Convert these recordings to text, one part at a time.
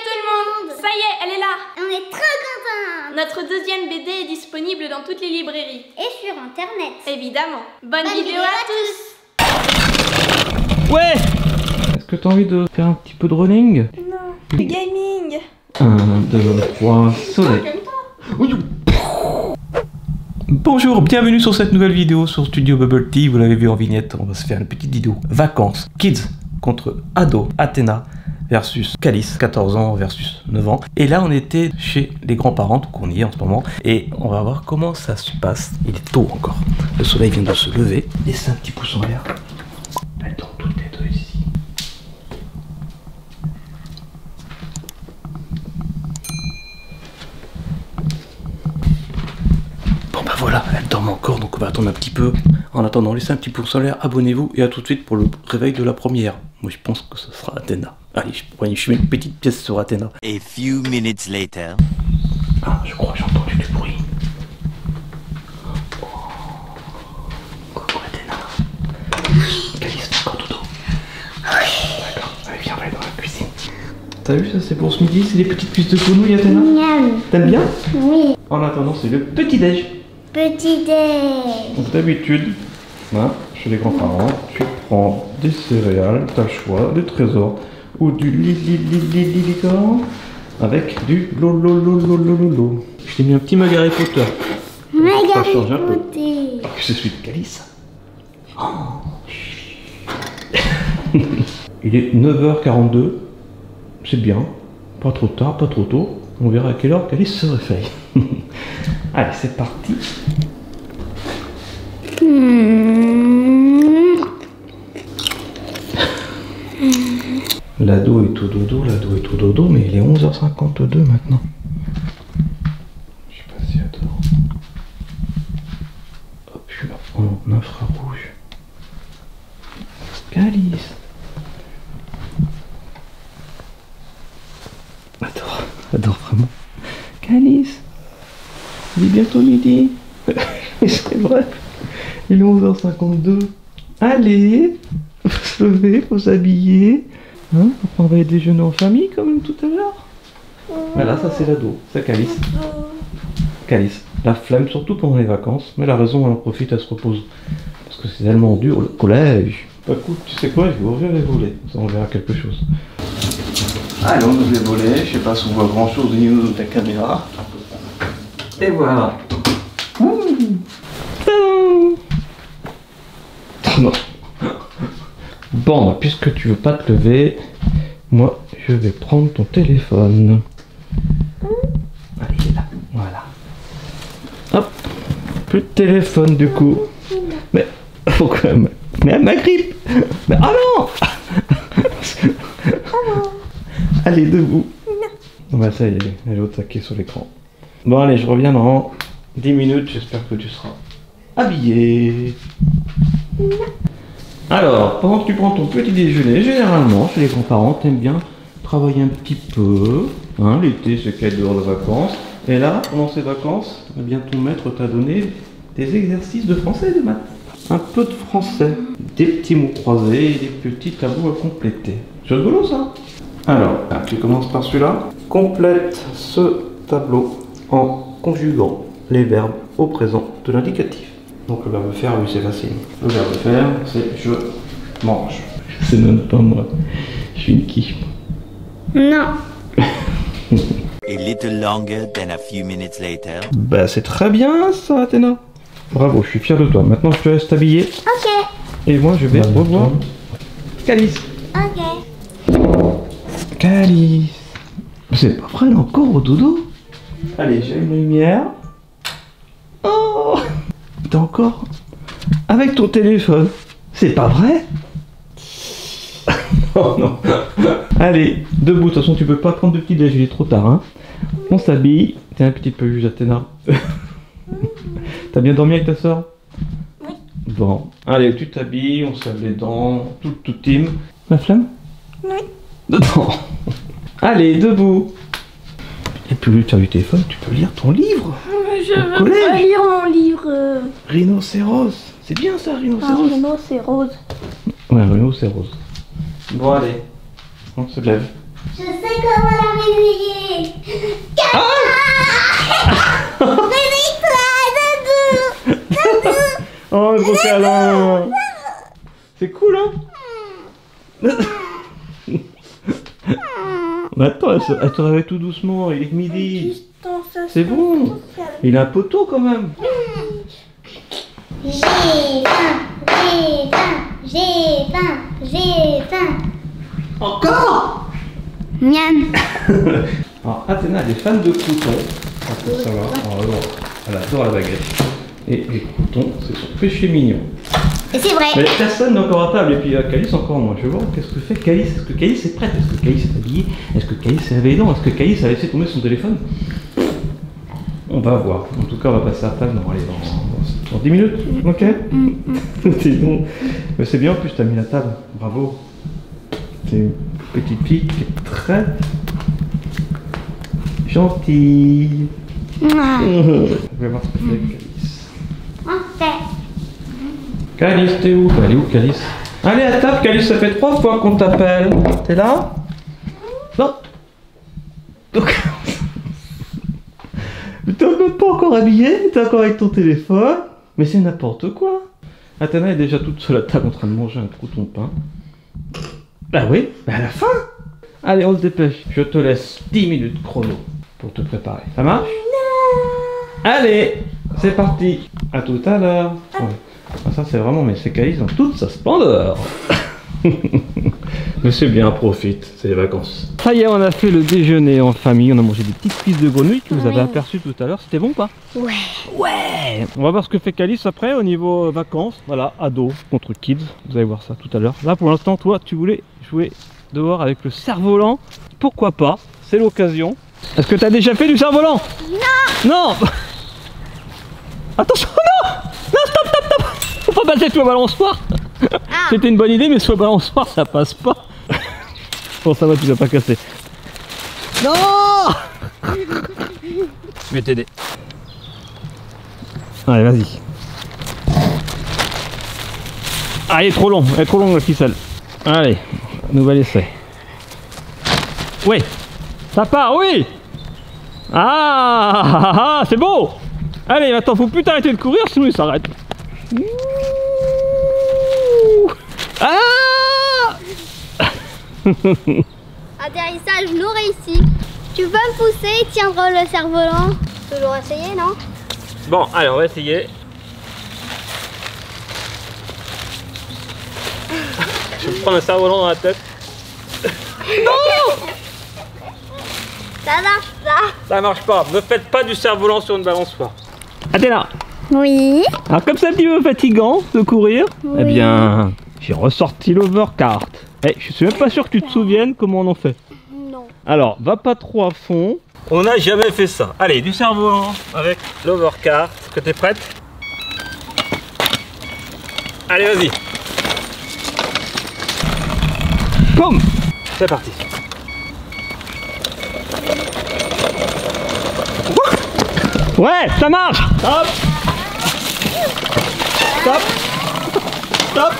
tout le monde! Ça y est, elle est là! On est trop contents! Notre deuxième BD est disponible dans toutes les librairies. Et sur internet. Évidemment. Bonne vidéo à tous! Ouais! Est-ce que t'as envie de faire un petit peu de running? Non. Du gaming! 1, 2, 3, soleil. Bonjour, bienvenue sur cette nouvelle vidéo sur Studio Bubble Tea. Vous l'avez vu en vignette, on va se faire une petite vidéo vacances kids contre ado Athéna versus Calice, 14 ans versus 9 ans. Et là on était chez les grands-parents, donc on y est en ce moment, et on va voir comment ça se passe. Il est tôt encore, le soleil vient de se lever. Laissez un petit pouce en l'air. Elles dorment toutes les deux ici. Bon bah voilà, elles dorment encore, donc on va attendre un petit peu. En attendant, laissez un petit pouce en l'air, abonnez-vous, et à tout de suite pour le réveil de la première. Moi je pense que ce sera Athéna. Allez, je mets une petite pièce sur Athéna. A few minutes later. Ah, je crois que j'ai entendu du bruit. Oh. Coucou Athéna. Calice, fais encore dodo. D'accord, allez viens, on va aller dans la cuisine. T'as vu ça, c'est pour ce midi, c'est des petites cuisses de grenouille Athéna. Miam. T'aimes bien? Oui. En attendant, c'est le petit-déj. Petit-déj. Donc d'habitude, hein, chez les grands-parents, tu prends des céréales, t'as le choix, des trésors, ou du licorne, avec du lolo. Je t'ai mis un petit mug Harry Potter. Ça change un peu. C'est celui de Calice. Oh. Il est 9h42, c'est bien, pas trop tard, pas trop tôt. On verra à quelle heure Calice se réveille. Allez, c'est parti. L'ado est tout dodo, mais il est 11h52 maintenant. Je sais pas si elle dort. Hop, je suis là en infrarouge. Calice. Adore vraiment. Calice. Il est bientôt midi. C'est vrai. Il est 11h52. Allez, faut se lever, faut s'habiller. Hein, on va aller déjeuner en famille comme tout à l'heure. Voilà, ça c'est l'ado, c'est Calice. Calice, la flemme surtout pendant les vacances, mais la raison elle en profite, elle se repose. Parce que c'est tellement dur le collège. Bah écoute, tu sais quoi, je vais ouvrir les volets, ça on verra quelque chose. Allez, on ouvre les volets, je sais pas si on voit grand chose au niveau de la caméra. Et voilà. Non. Bon, bah, puisque tu veux pas te lever, moi je vais prendre ton téléphone. Allez, il est là, voilà. Hop, plus de téléphone du coup. Mais faut quand même. Mais elle m'agrippe. Mais oh non. Allez, debout. Non. Bah ça y est, elle est au taquet sur l'écran. Bon allez, je reviens dans 10 minutes, j'espère que tu seras habillé. Alors, pendant que tu prends ton petit déjeuner, généralement, chez les grands-parents, t'aimes bien travailler un petit peu. Hein, l'été, c'est qu'être dehors de vacances. Et là, pendant ces vacances, eh bien, ton maître t'a donné des exercices de français et de maths. Un peu de français, des petits mots croisés et des petits tableaux à compléter. C'est rigolo ça. Alors, tu commences par celui-là. Complète ce tableau en conjuguant les verbes au présent de l'indicatif. Donc le verbe faire, oui c'est facile. Le verbe faire, c'est je mange. C'est même pas moi. Je suis une quiche. Non. A little longer than a few minutes later. Bah c'est très bien ça, Athéna. Bravo, je suis fier de toi. Maintenant je te laisse t'habiller. Ok. Et moi je vais revoir Calice. Ok. Calice. C'est pas vrai, elle est encore au dodo. Allez, j'ai une lumière. Oh, t'es encore avec ton téléphone. C'est pas vrai? Oh non. Allez, debout. De toute façon, tu peux pas prendre de petit déj, il est trop tard. Hein. On s'habille. T'es un petit peu juge, Athéna. T'as bien dormi avec ta soeur? Oui. Bon. Allez, tu t'habilles, on se lave les dents, tout team. La flemme? Oui. Dedans. Allez, debout. Et puis au lieu de faire du téléphone, tu peux lire ton livre. Je veux pas lire mon livre. Rhinocéros. C'est bien ça, rhinocéros. Un rhinocéros. Ouais, rhinocéros. Bon, allez. On se lève. Je sais comment la Oh, un gros câlin. C'est cool, hein? Mais attends, elle te réveille tout doucement, il est midi. C'est bon. Il a un poteau quand même. J'ai faim, j'ai faim, j'ai faim, j'ai faim. Encore? Miam. Alors, Athéna, elle est fan de croutons. Pour savoir. Alors, elle adore la baguette. Et les croutons, c'est son péché mignon. Et c'est vrai. Mais personne n'est encore à table, et puis Calice encore moins. Je vais voir qu'est-ce que fait Calice. Est-ce que Calice est prête? Est-ce que Calice est habillée? Est-ce que Calice est réveillée? Est-ce que Calice a laissé tomber son téléphone? On va voir. En tout cas, on va passer à table dans 10 minutes. Ok. C'est bon. Mais c'est bien, en plus, tu as mis la table. Bravo. C'est une petite fille qui est très gentille. Ah. Je vais voir ce que fait Calice. Ok. Calice, t'es où? Elle est où, Calice? Allez, à table, Calice, ça fait 3 fois qu'on t'appelle. T'es là? Non. Donc... T'es même pas encore habillé, t'es encore avec ton téléphone. Mais c'est n'importe quoi. Athéna est déjà toute seule à table en train de manger un crouton de pain. Bah oui, bah à la fin. Allez, on se dépêche. Je te laisse 10 minutes chrono pour te préparer. Ça marche? Allez, c'est parti. À tout à l'heure. Ouais. Ah, ça c'est vraiment, mais c'est Calice dans toute sa splendeur. Mais c'est bien, profite, c'est les vacances. Ça y est, on a fait le déjeuner en famille, on a mangé des petites cuisses de grenouille que vous avez aperçues tout à l'heure, c'était bon ou pas? Ouais. Ouais. On va voir ce que fait Calice après au niveau vacances. Voilà, ado contre kids, vous allez voir ça tout à l'heure. Là pour l'instant, toi tu voulais jouer dehors avec le cerf-volant, pourquoi pas, c'est l'occasion. Est-ce que tu as déjà fait du cerf-volant? Non. Non. Attention, non. Non, stop, stop, stop. Faut pas passer sous la balançoire. C'était une bonne idée, mais sous la balançoire ça passe pas. Bon, ça va, tu vas pas casser. Non. Je vais t'aider. Allez, vas-y. Ah, elle est trop longue la ficelle. Allez, nouvel essai. Oui, ça part, oui. Ah, c'est beau. Allez, attends, faut plus t'arrêter de courir, sinon il s'arrête. Ah. Atterrissage non réussi. Tu peux me pousser et tiendre le cerf-volant? Toujours essayer, non? Bon, allez, on va essayer. Je vais prendre un cerf-volant dans la tête. Non. Ça marche pas. Ça marche pas. Ne faites pas du cerf-volant sur une balançoire. Athéna. Oui. Alors comme c'est un petit peu fatigant de courir, Oui. eh bien, j'ai ressorti l'overcart. Eh, je suis même pas sûr que tu te souviennes comment on en fait. Non. Alors, va pas trop à fond. On n'a jamais fait ça. Allez, du cerf-volant avec l'overcart. Est-ce que t'es prête? Allez, vas-y. Boum. C'est parti. Ouais, ça marche. Hop. Stop. Stop.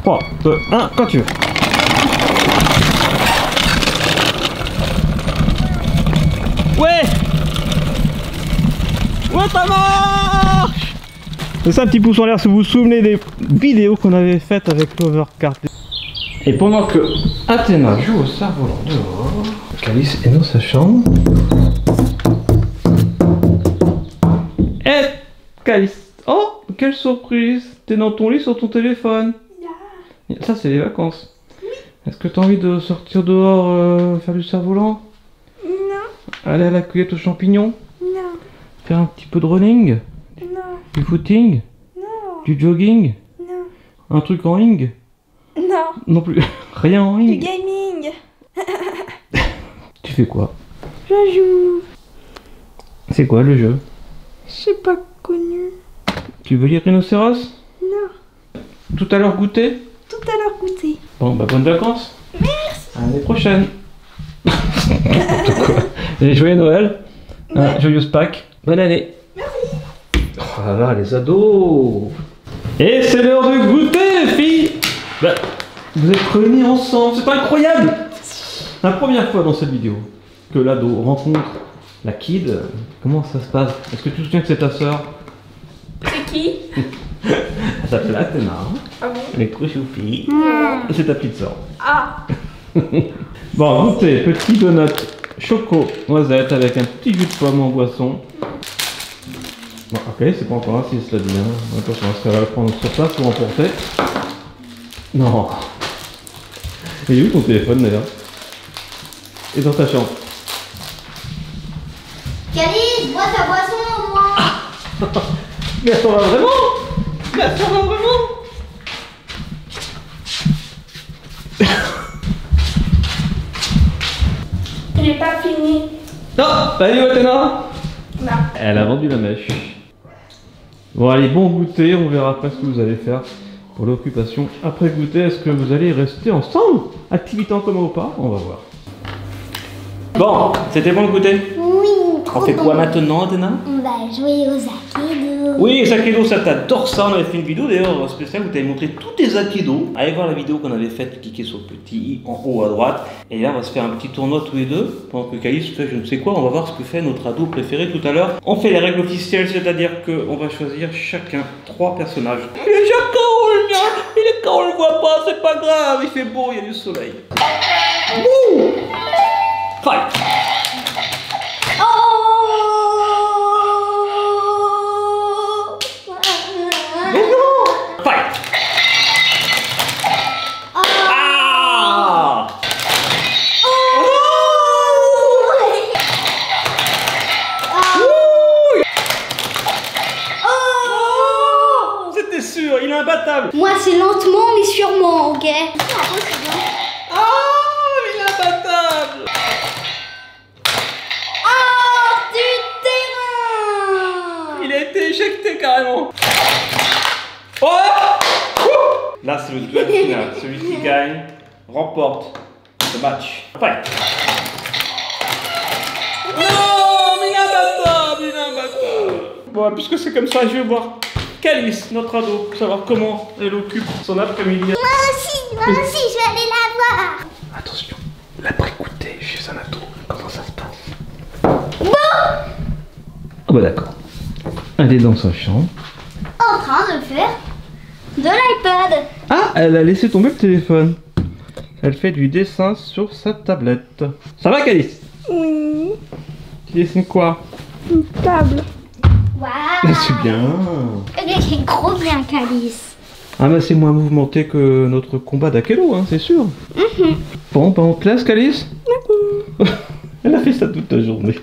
3, 2, 1, quand tu veux. Ouais. Ouais, ça marche. C'est ça, un petit pouce en l'air si vous vous souvenez des vidéos qu'on avait faites avec l'overcart. Et pendant que Athéna joue au cerf-volant dehors, Calice est dans sa chambre. Calice, oh, quelle surprise! T'es dans ton lit sur ton téléphone. Ça, c'est les vacances. Est-ce que t'as envie de sortir dehors faire du cerf-volant? Non. Aller à la cueillette aux champignons? Non. Faire un petit peu de running? Non. Du footing? Non. Du jogging? Non. Un truc en ring? Non. Non plus. Rien en Du ring? gaming. Tu fais quoi? Je joue. C'est quoi le jeu? Je pas connu. Tu veux lire Rhinocéros? Non. Tout à l'heure goûter? Tout à l'heure goûter. Bon, bah bonnes vacances. Merci. À l'année prochaine. N'importe quoi. Et joyeux Noël. Ouais. Joyeuse Pâques. Bonne année. Merci. Oh là là, les ados. Et c'est l'heure de goûter, les filles. Bah, vous êtes réunis ensemble. C'est incroyable. La première fois dans cette vidéo. que l'ado rencontre la kid, comment ça se passe? Est-ce que tu te souviens que c'est ta sœur? C'est qui? Elle s'appelle Athéna. Ah bon? Elle est trop choupie. C'est ta petite sœur. Ah! Bon, goûtez, petit donut choco noisette avec un petit jus de pomme en boisson. Bon, ok, c'est pas encore ainsi, cela dit. Hein. Attention, est-ce qu'elle va le prendre sur place pour emporter? Non. Et il est où ton téléphone d'ailleurs? Et dans ta chambre? Calice, bois ta boisson au moins. Mais attends, va vraiment? Mais attends, va vraiment? J'ai pas fini. Non, allez, Athéna. Non. Elle a vendu la mèche. Bon, allez, bon goûter, on verra après ce que vous allez faire pour l'occupation. Après le goûter, est-ce que vous allez rester ensemble? Activité en commun ou pas? On va voir. Bon, c'était bon le goûter? Oui, On fait quoi maintenant, Athéna? On va jouer aux Aikido. Oui, les Aikido, ça t'adore ça. On avait fait une vidéo d'ailleurs spéciale où tu avais montré tous tes Aikido. Allez voir la vidéo qu'on avait faite, cliquez sur le petit i en haut à droite. Et là, on va se faire un petit tournoi tous les deux. Pendant que Calice fait je ne sais quoi, on va voir ce que fait notre ado préféré tout à l'heure. On fait les règles officielles, c'est-à-dire qu'on va choisir chacun 3 personnages. Il est déjà quand le mien? Il est quand on le voit pas, c'est pas grave, il fait beau, il y a du soleil. Ouh! Fight! Fight! Ah! C'était sûr, il est imbattable. Moi, c'est lentement mais sûrement, ok? Ah, il est imbattable. Hors du terrain! Il a été éjecté carrément. Oh! Là, c'est le duel final. Celui qui gagne remporte le match. Fight! Non, mais il est imbattable, il est imbattable. Bon, puisque c'est comme ça, je vais voir Calice, notre ado, pour savoir comment elle occupe son après-midi. Moi aussi, je vais aller la voir. Attention, l'après-goûter chez un ado, comment ça se passe? Bon! Ah bah d'accord. Elle est dans sa chambre. En train de faire de l'iPad. Ah, elle a laissé tomber le téléphone. Elle fait du dessin sur sa tablette. Ça va, Calice? Oui. Tu dessines quoi? Une table. Waouh! C'est bien. C'est gros bien, Calice. Ah bah c'est moins mouvementé que notre combat d'Aikido, hein, c'est sûr. Bon, bah on te laisse, Calice? Elle a fait ça toute la journée.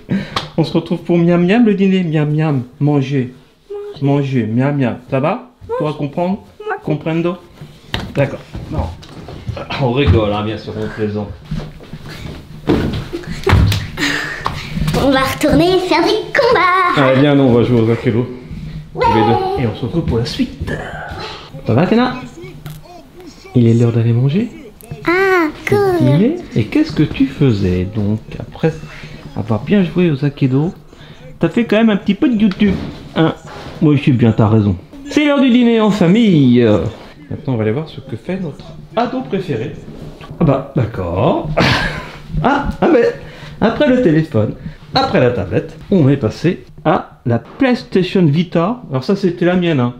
On se retrouve pour miam miam le dîner. Miam miam, manger. Manger, miam miam. Ça va? Tu vas comprendre? Comprendo? D'accord. Non. On rigole, hein, bien sûr, on plaisante. On va retourner faire des combats. Allez, bien, non, on va jouer aux Aikido. Ouais. Tous les deux. Et on se retrouve pour la suite. Ça va, Athéna? Il est l'heure d'aller manger. Ah, cool. Dîner. Et qu'est-ce que tu faisais donc après avoir bien joué aux Aikido? T'as fait quand même un petit peu de YouTube. Hein? Moi, je suis bien, t'as raison. C'est l'heure du dîner en famille. Maintenant, on va aller voir ce que fait notre ado préféré. Ah bah, d'accord. Mais après le téléphone, après la tablette, on est passé à la PlayStation Vita. Alors ça, c'était la mienne, hein.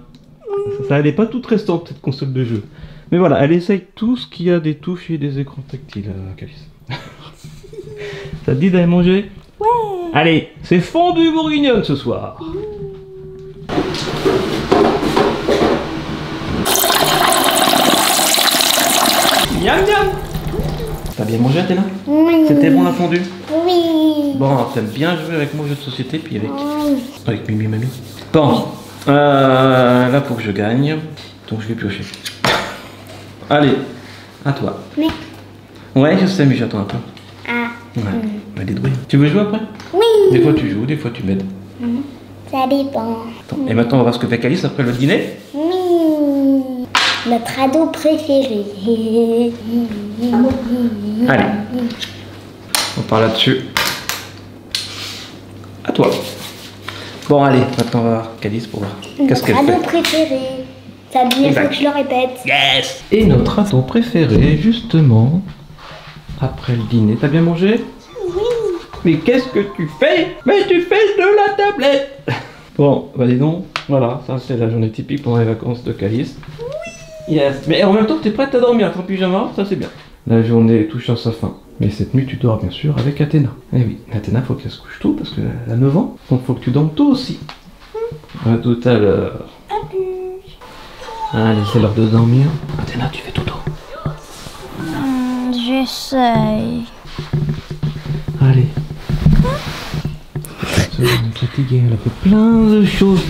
Ça, elle n'est pas toute restante, cette console de jeu. Mais voilà, elle essaye tout ce qui a des touches et des écrans tactiles, Calice. Ça te dit d'aller manger? Ouais. Allez, c'est fondue bourguignonne ce soir. Miam miam. T'as bien mangé, Athéna? Oui. C'était bon la fondue? Oui. Bon, t'aimes bien jouer avec moi aux jeux de société, puis avec Mimi Mamie. Bon, là faut que je gagne, donc je vais piocher. Allez, à toi. Mais... Ouais, je sais, mais j'attends un peu. Ah. Ouais, bah débrouille. Tu veux jouer après? Oui. Des fois tu joues, des fois tu m'aides. Ça dépend. Attends, et maintenant on va voir ce que fait Calice après le dîner. Oui. Notre ado préféré. Allez, on part là-dessus. À toi. Bon, allez, maintenant on va voir Calice pour voir qu'est-ce qu'elle Notre ado fait. préféré. Ça veut dire Exact. que je le répète. Yes! Et notre ado préféré, justement, après le dîner. T'as bien mangé? Oui. Mais qu'est-ce que tu fais? Mais tu fais de la tablette. Bon, bah dis donc, voilà, ça c'est la journée typique pendant les vacances de Calice. Oui. Yes, mais en même temps t'es prête à dormir, ton pyjama, ça c'est bien. La journée touche à sa fin. Mais cette nuit tu dors bien sûr avec Athéna. Eh oui, Athéna faut qu'elle se couche tôt parce qu'elle a 9 ans, donc faut que tu dormes tôt aussi. À tout à l'heure. Allez, c'est l'heure de dormir. Athéna, tu fais tout tôt. J'essaye. Allez. Elle est fatiguée, elle a fait plein de choses.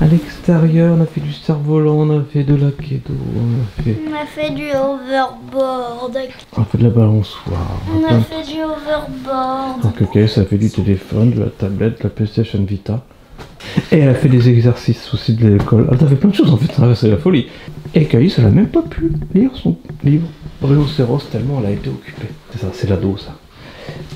À l'extérieur, on a fait du cerf-volant, on a fait de la keto, On a fait du overboard. on a fait de la balançoire. On a fait du overboard. Donc ok, ça a fait du téléphone, de la tablette, de la PlayStation Vita. Et elle a fait des exercices aussi de l'école. Elle a fait plein de choses en fait, c'est la folie. Et Calice, elle a même pas pu lire son livre Rhinocéros tellement elle a été occupée. C'est ça, c'est l'ado ça.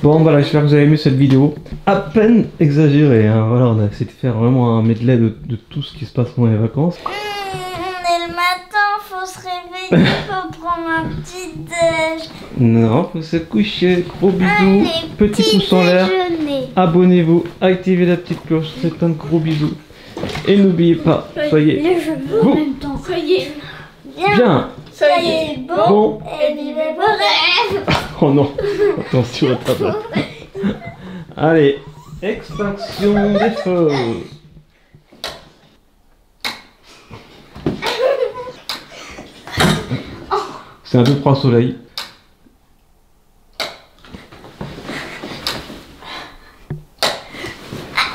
Bon voilà, j'espère que vous avez aimé cette vidéo. À peine exagérée, hein. Voilà, on a essayé de faire vraiment un medley de tout ce qui se passe pendant les vacances. Et le matin, faut se réveiller, faut prendre un petit déj. Non, faut se coucher. Gros bisous. Allez, Petit pouce en l'air. déjeuner. Abonnez-vous, activez la petite cloche, c'est plein de gros bisous. Et n'oubliez pas, soyez Les cheveux en même temps. Soyez bien. Soyez Bon. et vivez vos rêves. Oh non, attention à ta table. Allez, extinction des feux. C'est un peu froid soleil.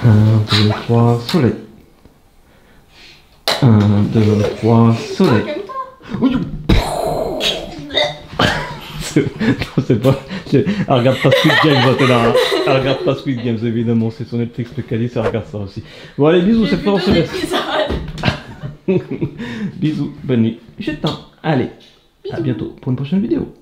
Un, 2, 3, soleil. 1, 2, 3, soleil. Oui. Non, c'est pas. Elle regarde pas Squid Games, là. Elle regarde pas Squid Games, évidemment. C'est sur Netflix le Calice, elle regarde ça aussi. Bon, allez, bisous, c'est fort, on se laisse. Bisous, bonne nuit. Je t'aime. Allez, à bientôt pour une prochaine vidéo.